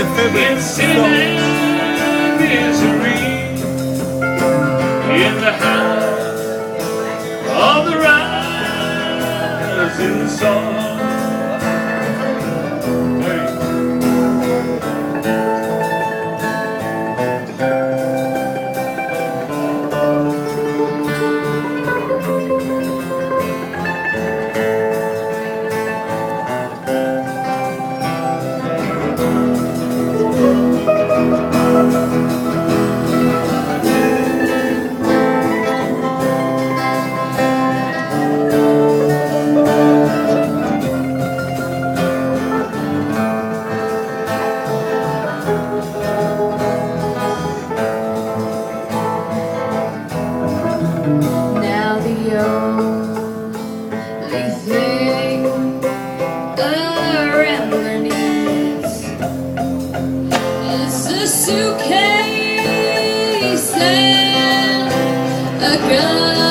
my favorite song. Misery in the house of the rising sun. Now the only thing around their knees is a suitcase and a gun.